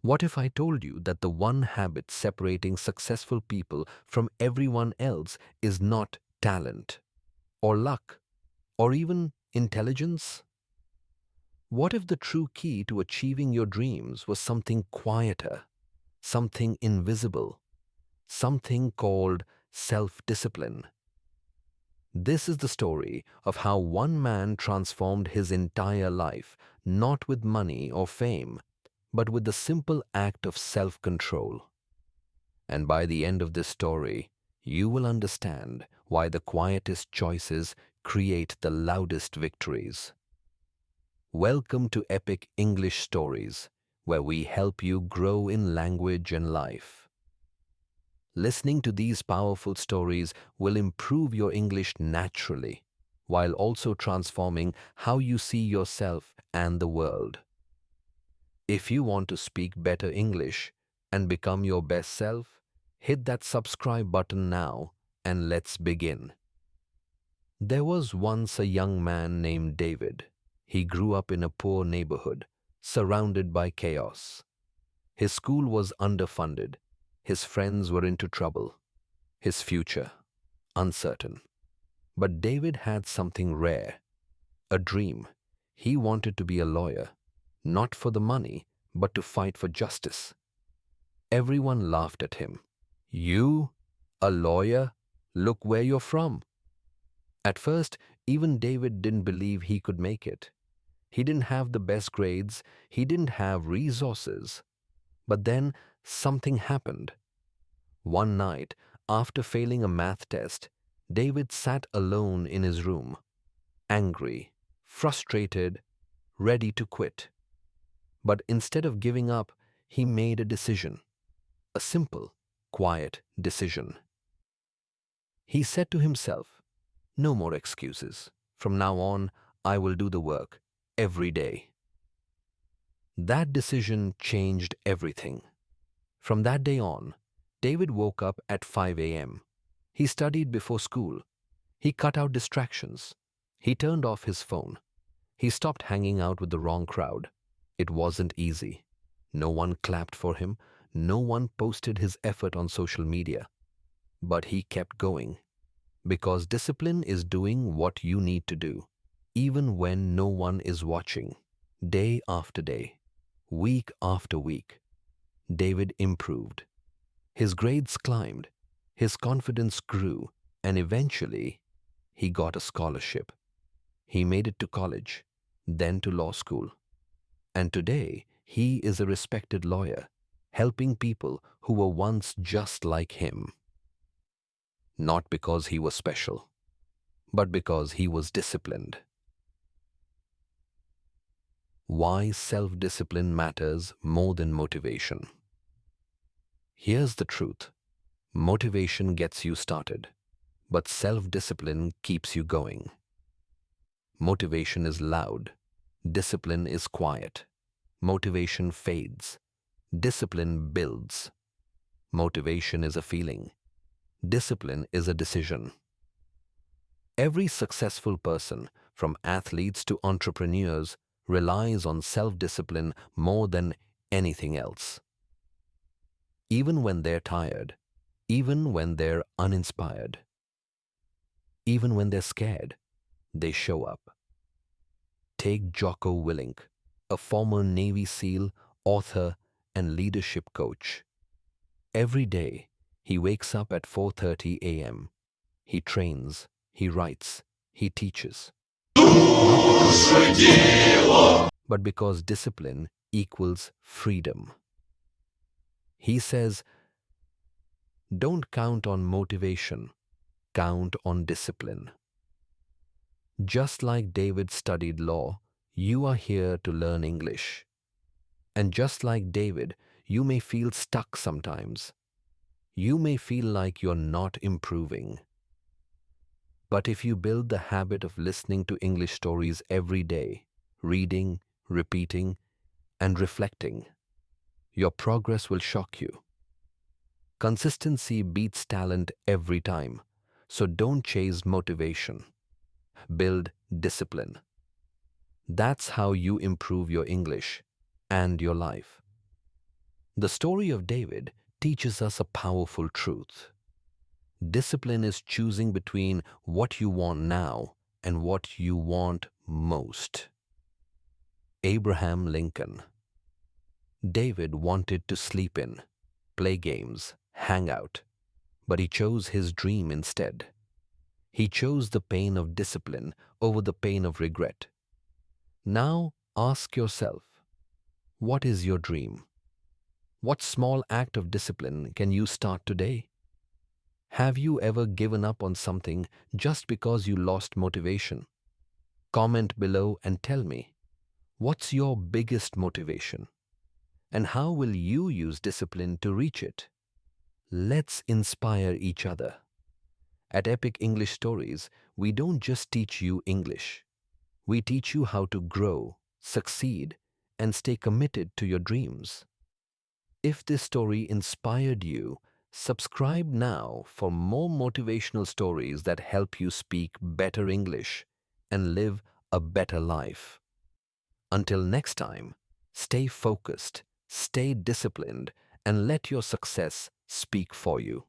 What if I told you that the one habit separating successful people from everyone else is not talent, or luck, or even intelligence? What if the true key to achieving your dreams was something quieter, something invisible, something called self-discipline? This is the story of how one man transformed his entire life, not with money or fame, but with the simple act of self-control. And by the end of this story, you will understand why the quietest choices create the loudest victories. Welcome to Epic English Stories, where we help you grow in language and life. Listening to these powerful stories will improve your English naturally, while also transforming how you see yourself and the world. If you want to speak better English and become your best self, hit that subscribe button now and let's begin. There was once a young man named David. He grew up in a poor neighborhood, surrounded by chaos. His school was underfunded, his friends were into trouble, his future uncertain. But David had something rare, a dream. He wanted to be a lawyer, not for the money, but to fight for justice. Everyone laughed at him. You, a lawyer? Look where you're from. At first, even David didn't believe he could make it. He didn't have the best grades, he didn't have resources. But then something happened. One night, after failing a math test, David sat alone in his room, angry, frustrated, ready to quit. But instead of giving up, he made a decision, a simple, quiet decision. He said to himself, "No more excuses. From now on, I will do the work every day." That decision changed everything. From that day on, David woke up at 5 a.m. He studied before school. He cut out distractions. He turned off his phone. He stopped hanging out with the wrong crowd. It wasn't easy. No one clapped for him. No one posted his effort on social media. But he kept going. Because discipline is doing what you need to do, even when no one is watching. Day after day, week after week, David improved. His grades climbed, his confidence grew, and eventually, he got a scholarship. He made it to college, then to law school. And today, he is a respected lawyer, helping people who were once just like him. Not because he was special, but because he was disciplined. Why self-discipline matters more than motivation. Here's the truth. Motivation gets you started, but self-discipline keeps you going. Motivation is loud. Discipline is quiet. Motivation fades. Discipline builds. Motivation is a feeling. Discipline is a decision. Every successful person, from athletes to entrepreneurs, relies on self-discipline more than anything else. Even when they're tired, even when they're uninspired, even when they're scared, they show up. Take Jocko Willink, a former Navy SEAL, author, and leadership coach. Every day, he wakes up at 4:30 a.m. He trains, he writes, he teaches. But because discipline equals freedom. He says, don't count on motivation, count on discipline. Just like David studied law, you are here to learn English. And just like David, you may feel stuck sometimes. You may feel like you're not improving. But if you build the habit of listening to English stories every day, reading, repeating, and reflecting, your progress will shock you. Consistency beats talent every time, so don't chase motivation. Build discipline. That's how you improve your English and your life. The story of David teaches us a powerful truth. Discipline is choosing between what you want now and what you want most. Abraham Lincoln. David wanted to sleep in, play games, hang out, but he chose his dream instead. He chose the pain of discipline over the pain of regret. Now ask yourself, what is your dream? What small act of discipline can you start today? Have you ever given up on something just because you lost motivation? Comment below and tell me, what's your biggest motivation? And how will you use discipline to reach it? Let's inspire each other. At Epic English Stories, we don't just teach you English. We teach you how to grow, succeed, and stay committed to your dreams. If this story inspired you, subscribe now for more motivational stories that help you speak better English and live a better life. Until next time, stay focused, stay disciplined, and let your success speak for you.